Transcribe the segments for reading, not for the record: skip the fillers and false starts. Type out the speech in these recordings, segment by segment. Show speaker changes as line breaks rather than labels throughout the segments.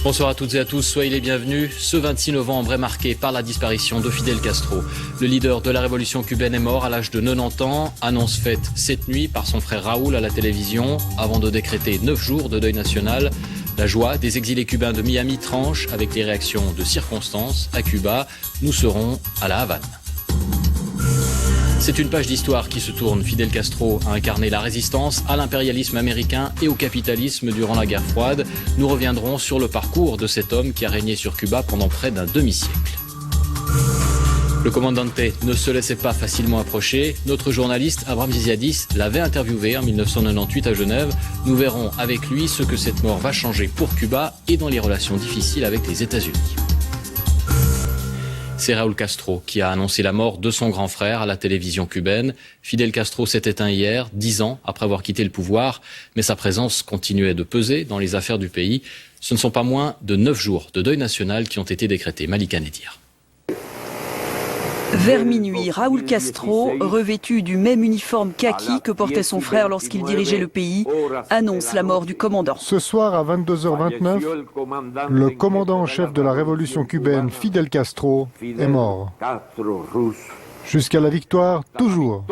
Bonsoir à toutes et à tous, soyez les bienvenus. Ce 26 novembre est marqué par la disparition de Fidel Castro. Le leader de la révolution cubaine est mort à l'âge de 90 ans. Annonce faite cette nuit par son frère Raoul à la télévision avant de décréter 9 jours de deuil national. La joie des exilés cubains de Miami tranche avec les réactions de circonstance à Cuba. Nous serons à La Havane. C'est une page d'histoire qui se tourne. Fidel Castro a incarné la résistance à l'impérialisme américain et au capitalisme durant la guerre froide. Nous reviendrons sur le parcours de cet homme qui a régné sur Cuba pendant près d'un demi-siècle. Le commandante ne se laissait pas facilement approcher. Notre journaliste Abraham Ziziadis l'avait interviewé en 1998 à Genève. Nous verrons avec lui ce que cette mort va changer pour Cuba et dans les relations difficiles avec les États-Unis. C'est Raúl Castro qui a annoncé la mort de son grand frère à la télévision cubaine. Fidel Castro s'est éteint hier, 10 ans après avoir quitté le pouvoir, mais sa présence continuait de peser dans les affaires du pays. Ce ne sont pas moins de 9 jours de deuil national qui ont été décrétés. Malika Nedir.
Vers minuit, Raúl Castro, revêtu du même uniforme kaki que portait son frère lorsqu'il dirigeait le pays, annonce la mort du commandant.
Ce soir à 22h29, le commandant en chef de la révolution cubaine, Fidel Castro, est mort. Jusqu'à la victoire, toujours.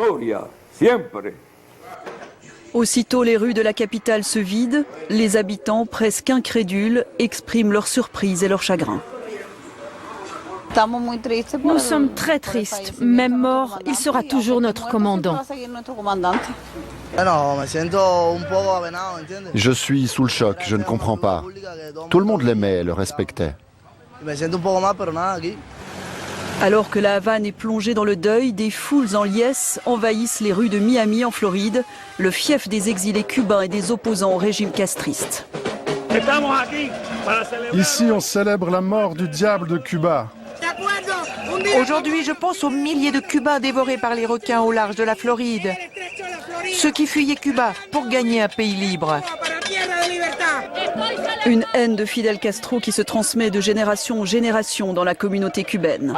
Aussitôt, les rues de la capitale se vident. Les habitants, presque incrédules, expriment leur surprise et leur chagrin.
Nous sommes très tristes. Même mort, il sera toujours notre commandant.
Je suis sous le choc, je ne comprends pas. Tout le monde l'aimait et le respectait.
Alors que la Havane est plongée dans le deuil, des foules en liesse envahissent les rues de Miami en Floride, le fief des exilés cubains et des opposants au régime castriste.
Ici, on célèbre la mort du diable de Cuba.
Aujourd'hui, je pense aux milliers de Cubains dévorés par les requins au large de la Floride. Ceux qui fuyaient Cuba pour gagner un pays libre.
Une haine de Fidel Castro qui se transmet de génération en génération dans la communauté cubaine.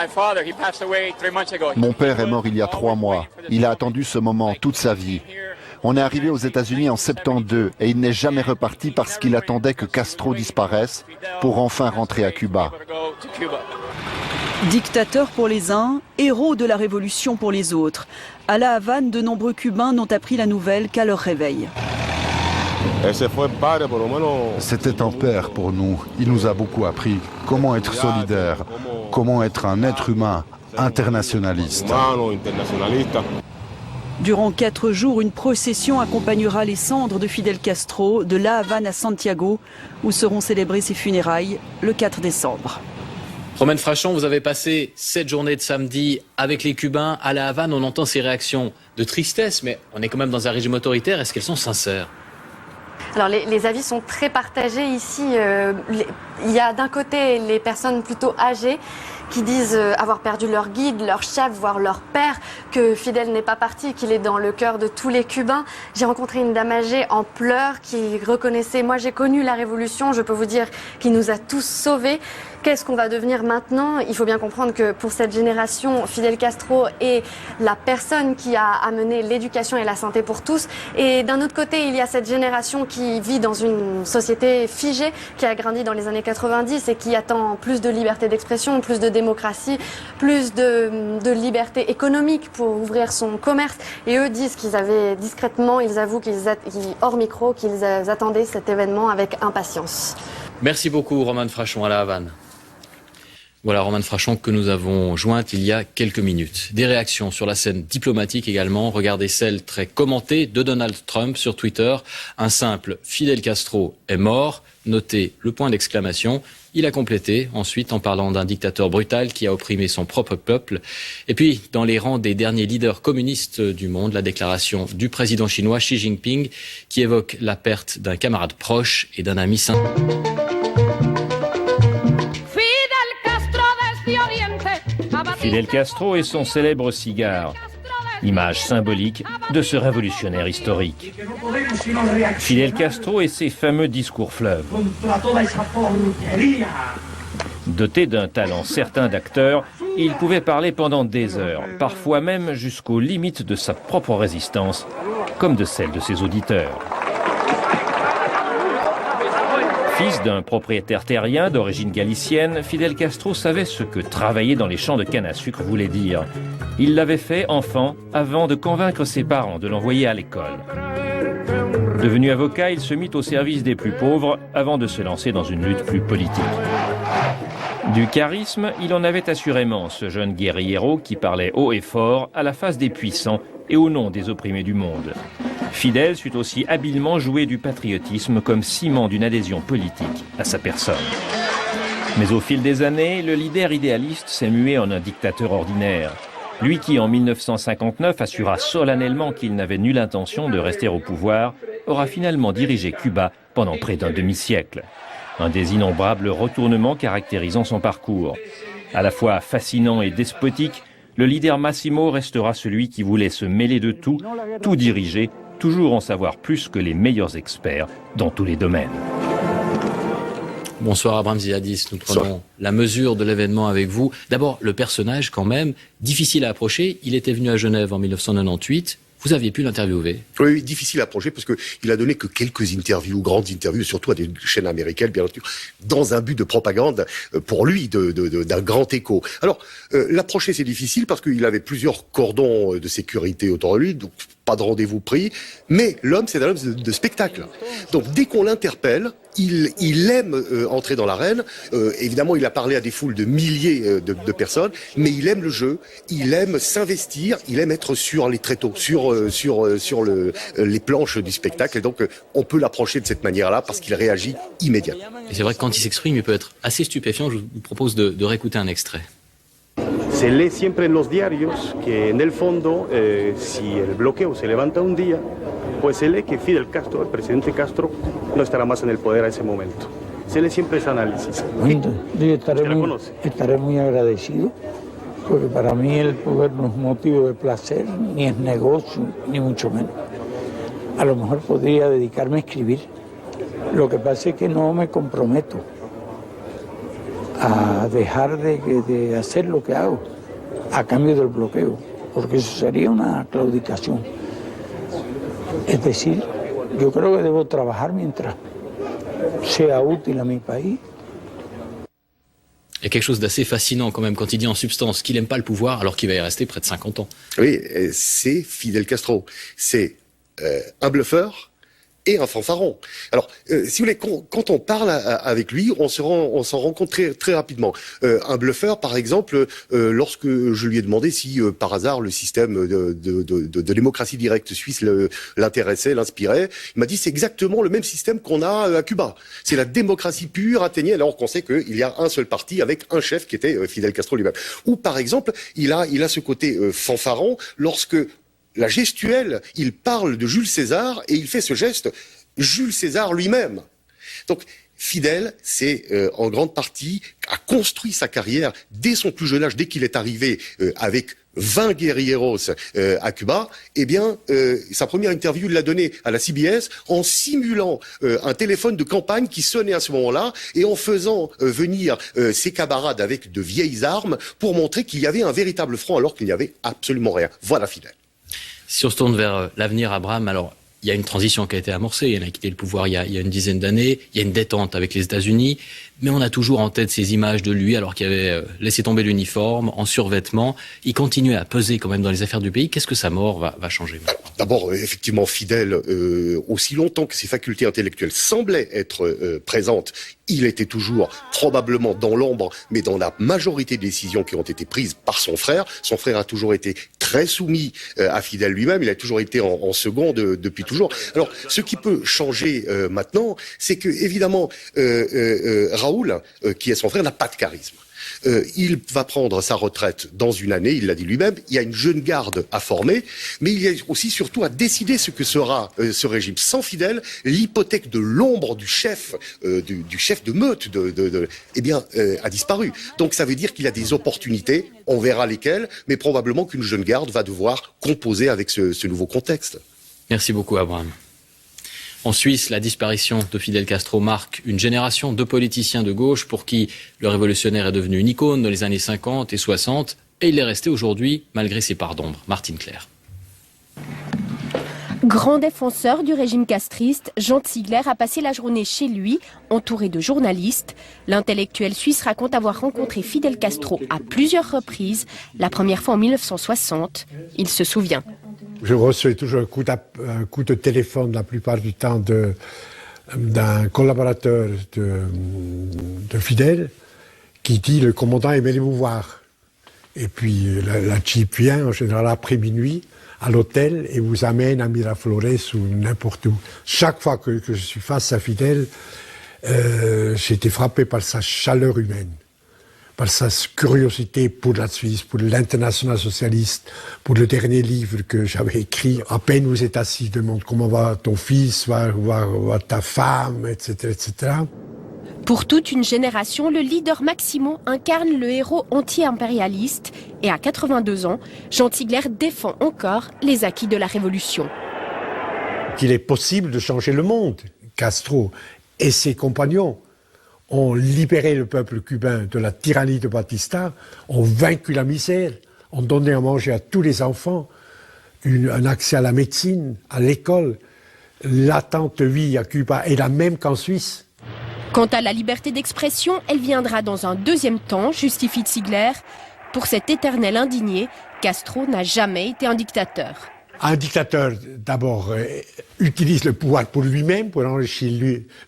Mon père est mort il y a 3 mois. Il a attendu ce moment toute sa vie. On est arrivé aux États-Unis en 72 et il n'est jamais reparti parce qu'il attendait que Castro disparaisse pour enfin rentrer à Cuba.
Dictateur pour les uns, héros de la révolution pour les autres. À La Havane, de nombreux Cubains n'ont appris la nouvelle qu'à leur réveil.
C'était un père pour nous. Il nous a beaucoup appris comment être solidaire, comment être un être humain internationaliste.
Durant 4 jours, une procession accompagnera les cendres de Fidel Castro de La Havane à Santiago, où seront célébrées ses funérailles le 4 décembre.
Romaine Frachon, vous avez passé cette journée de samedi avec les Cubains à La Havane. On entend ces réactions de tristesse, mais on est quand même dans un régime autoritaire. Est-ce qu'elles sont sincères ?
Alors les avis sont très partagés ici. Il y a d'un côté les personnes plutôt âgées qui disent avoir perdu leur guide, leur chef, voire leur père, que Fidel n'est pas parti, qu'il est dans le cœur de tous les Cubains. J'ai rencontré une dame âgée en pleurs qui reconnaissait « Moi j'ai connu la révolution, je peux vous dire qu'il nous a tous sauvés ». Qu'est-ce qu'on va devenir maintenant? Il faut bien comprendre que pour cette génération, Fidel Castro est la personne qui a amené l'éducation et la santé pour tous. Et d'un autre côté, il y a cette génération qui vit dans une société figée, qui a grandi dans les années 90 et qui attend plus de liberté d'expression, plus de démocratie, plus de liberté économique pour ouvrir son commerce. Et eux disent qu'ils avaient discrètement, ils avouent hors micro, qu'ils attendaient cet événement avec impatience.
Merci beaucoup, Romane Frachon, à La Havane. Voilà, Romane Frachon, que nous avons jointe il y a quelques minutes. Des réactions sur la scène diplomatique également. Regardez celle très commentée de Donald Trump sur Twitter. Un simple « Fidel Castro est mort ». Notez le point d'exclamation. Il a complété ensuite en parlant d'un dictateur brutal qui a opprimé son propre peuple. Et puis, dans les rangs des derniers leaders communistes du monde, la déclaration du président chinois Xi Jinping qui évoque la perte d'un camarade proche et d'un ami sincère.
Fidel Castro et son célèbre cigare, image symbolique de ce révolutionnaire historique. Fidel Castro et ses fameux discours fleuves. Doté d'un talent certain d'acteur, il pouvait parler pendant des heures, parfois même jusqu'aux limites de sa propre résistance, comme de celle de ses auditeurs. Fils d'un propriétaire terrien d'origine galicienne, Fidel Castro savait ce que travailler dans les champs de canne à sucre voulait dire. Il l'avait fait enfant avant de convaincre ses parents de l'envoyer à l'école. Devenu avocat, il se mit au service des plus pauvres avant de se lancer dans une lutte plus politique. Du charisme, il en avait assurément, ce jeune guerriero qui parlait haut et fort à la face des puissants et au nom des opprimés du monde. Fidel sut aussi habilement jouer du patriotisme comme ciment d'une adhésion politique à sa personne. Mais au fil des années, le leader idéaliste s'est mué en un dictateur ordinaire. Lui qui, en 1959, assura solennellement qu'il n'avait nulle intention de rester au pouvoir, aura finalement dirigé Cuba pendant près d'un demi-siècle. Un des innombrables retournements caractérisant son parcours. À la fois fascinant et despotique, le leader Máximo restera celui qui voulait se mêler de tout, tout diriger, toujours en savoir plus que les meilleurs experts dans tous les domaines.
Bonsoir Abraham Ziadis, nous prenons la mesure de l'événement avec vous. D'abord, le personnage quand même, difficile à approcher. Il était venu à Genève en 1998. Vous aviez pu l'interviewer.
Oui, difficile à approcher parce qu'il a donné que quelques interviews, grandes interviews, surtout à des chaînes américaines, bien entendu, dans un but de propagande pour lui, d'un grand écho. Alors, l'approcher, c'est difficile parce qu'il avait plusieurs cordons de sécurité autour de lui, donc pas de rendez-vous pris. Mais l'homme, c'est un homme de spectacle. Donc, dès qu'on l'interpelle, il aime entrer dans l'arène. Évidemment, il a parlé à des foules de milliers de personnes, mais il aime le jeu, il aime s'investir, il aime être sur les tréteaux, sur les planches du spectacle. Et donc, on peut l'approcher de cette manière-là parce qu'il réagit immédiatement.
Et c'est vrai que quand il s'exprime, il peut être assez stupéfiant. Je vous propose de réécouter un extrait.
Se lee siempre en los diarios que en el fondo, si el bloqueo se levanta un día, pues se lee que Fidel Castro, el presidente Castro, no estará más en el poder a ese momento. Se lee siempre ese análisis.
Yo estaré muy agradecido, porque para mí el poder no es motivo de placer, ni es negocio, ni mucho menos. A lo mejor podría dedicarme a escribir. Lo que pasa es que no me comprometo a dejar de hacer lo que hago a cambio del bloqueo, porque eso sería una claudicación. Es decir, yo creo que debo trabajar mientras sea útil a mi país.
Il y a quelque chose d'assez fascinant quand même quand il dit en substance qu'il n'aime pas le pouvoir alors qu'il va y rester près de 50 ans.
Oui, c'est Fidel Castro. C'est un bluffeur et un fanfaron. Alors, si vous voulez, quand on parle avec lui, on s'en rend compte très rapidement. Un bluffeur, par exemple, lorsque je lui ai demandé si, par hasard, le système de démocratie directe suisse l'intéressait, l'inspirait, il m'a dit c'est exactement le même système qu'on a à Cuba. C'est la démocratie pure athénienne, alors qu'on sait qu'il y a un seul parti avec un chef qui était Fidel Castro lui-même. Ou, par exemple, il a ce côté fanfaron lorsque la gestuelle, il parle de Jules César et il fait ce geste Jules César lui-même. Donc Fidel, c'est en grande partie, a construit sa carrière dès son plus jeune âge, dès qu'il est arrivé avec 20 guerrilleros à Cuba. Eh bien, sa première interview, il l'a donnée à la CBS en simulant un téléphone de campagne qui sonnait à ce moment-là et en faisant venir ses camarades avec de vieilles armes pour montrer qu'il y avait un véritable front alors qu'il n'y avait absolument rien. Voilà Fidel.
Si on se tourne vers l'avenir, Abraham, alors il y a une transition qui a été amorcée. Il a quitté le pouvoir il y a une dizaine d'années. Il y a une détente avec les États-Unis. Mais on a toujours en tête ces images de lui alors qu'il avait laissé tomber l'uniforme, en survêtement. Il continuait à peser quand même dans les affaires du pays. Qu'est-ce que sa mort va changer maintenant ?
D'abord, effectivement, Fidel, aussi longtemps que ses facultés intellectuelles semblaient être présentes, il était toujours probablement dans l'ombre, mais dans la majorité des décisions qui ont été prises par son frère. Son frère a toujours été très soumis à Fidel lui-même. Il a toujours été en seconde depuis toujours. Alors, ce qui peut changer maintenant, c'est que, évidemment, Raoul, qui est son frère, n'a pas de charisme. Il va prendre sa retraite dans une année, il l'a dit lui-même. Il y a une jeune garde à former, mais il y a aussi surtout à décider ce que sera ce régime. Sans Fidel, l'hypothèque de l'ombre du chef, du chef de meute, a disparu. Donc ça veut dire qu'il y a des opportunités, on verra lesquelles, mais probablement qu'une jeune garde va devoir composer avec ce nouveau contexte.
Merci beaucoup, Abraham. En Suisse, la disparition de Fidel Castro marque une génération de politiciens de gauche pour qui le révolutionnaire est devenu une icône dans les années 50 et 60 et il est resté aujourd'hui malgré ses parts d'ombre. Martine Claire.
Grand défenseur du régime castriste, Jean Ziegler a passé la journée chez lui, entouré de journalistes. L'intellectuel suisse raconte avoir rencontré Fidel Castro à plusieurs reprises, la première fois en 1960. Il se souvient.
Je reçois toujours un coup de téléphone la plupart du temps d'un collaborateur de Fidel qui dit « le commandant aimerait vous voir ». Et puis la Jeep vient en général après minuit à l'hôtel et vous amène à Miraflores ou n'importe où. Chaque fois que je suis face à Fidel, j'ai été frappé par sa chaleur humaine, par sa curiosité pour la Suisse, pour l'international socialiste, pour le dernier livre que j'avais écrit. À peine vous êtes assis, il demande comment va ton fils, va ta femme, etc., etc.
Pour toute une génération, le leader Maximo incarne le héros anti-impérialiste. Et à 82 ans, Jean Ziegler défend encore les acquis de la Révolution.
Qu'il est possible de changer le monde. Castro et ses compagnons ont libéré le peuple cubain de la tyrannie de Batista, ont vaincu la misère, ont donné à manger à tous les enfants, un accès à la médecine, à l'école. L'attente de vie à Cuba est la même qu'en Suisse.
Quant à la liberté d'expression, elle viendra dans un deuxième temps, justifie Ziegler. Pour cet éternel indigné, Castro n'a jamais été un dictateur.
Un dictateur, d'abord, utilise le pouvoir pour lui-même, pour enrichir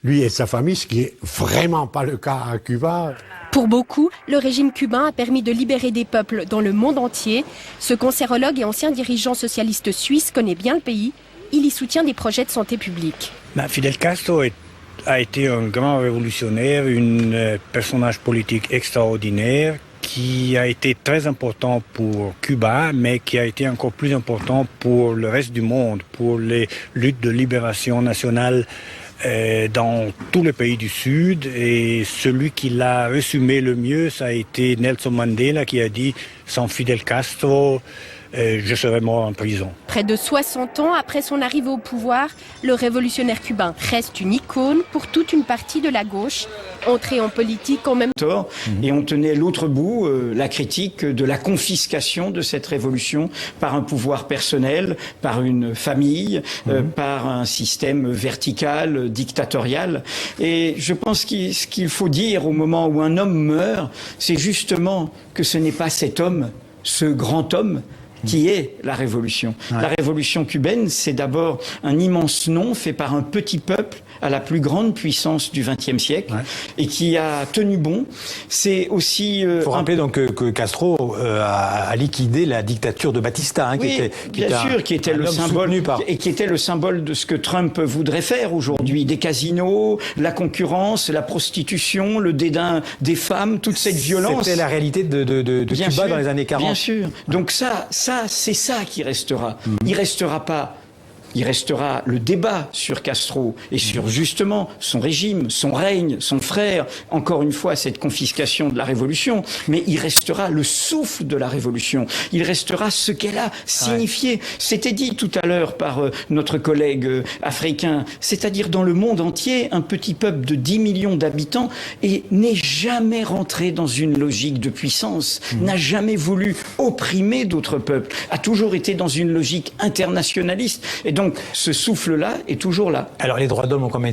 lui et sa famille, ce qui n'est vraiment pas le cas à Cuba.
Pour beaucoup, le régime cubain a permis de libérer des peuples dans le monde entier. Ce cancérologue et ancien dirigeant socialiste suisse connaît bien le pays. Il y soutient des projets de santé publique.
Fidel Castro a été un grand révolutionnaire, un personnage politique extraordinaire qui a été très important pour Cuba, mais qui a été encore plus important pour le reste du monde, pour les luttes de libération nationale dans tous les pays du Sud. Et celui qui l'a résumé le mieux, ça a été Nelson Mandela, qui a dit « Sans Fidel Castro, je serais mort en prison ».
Près de 60 ans après son arrivée au pouvoir, le révolutionnaire cubain reste une icône pour toute une partie de la gauche, entrée en politique en même temps.
Et on tenait l'autre bout, la critique de la confiscation de cette révolution par un pouvoir personnel, par une famille, par un système vertical, dictatorial. Et je pense que ce qu'il faut dire au moment où un homme meurt, c'est justement que ce n'est pas cet homme, ce grand homme, qui est la révolution. Ouais. La révolution cubaine, c'est d'abord un immense nom fait par un petit peuple à la plus grande puissance du XXe siècle et qui a tenu bon. C'est aussi...
Il faut rappeler donc que Castro a liquidé la dictature de Batista,
qui était le symbole et qui était le symbole de ce que Trump voudrait faire aujourd'hui, des casinos, la concurrence, la prostitution, le dédain des femmes, toute cette violence.
C'était la réalité de Cuba dans les années 40.
Bien sûr. Donc ça, c'est ça qui restera. Il restera le débat sur Castro et sur justement son régime, son règne, son frère, encore une fois cette confiscation de la révolution, mais il restera le souffle de la révolution, il restera ce qu'elle a signifié. C'était dit tout à l'heure par notre collègue africain, c'est-à-dire dans le monde entier, un petit peuple de 10 millions d'habitants et n'est jamais rentré dans une logique de puissance, n'a jamais voulu opprimer d'autres peuples, a toujours été dans une logique internationaliste et donc ce souffle-là est toujours là.
Alors les droits d'homme ont quand même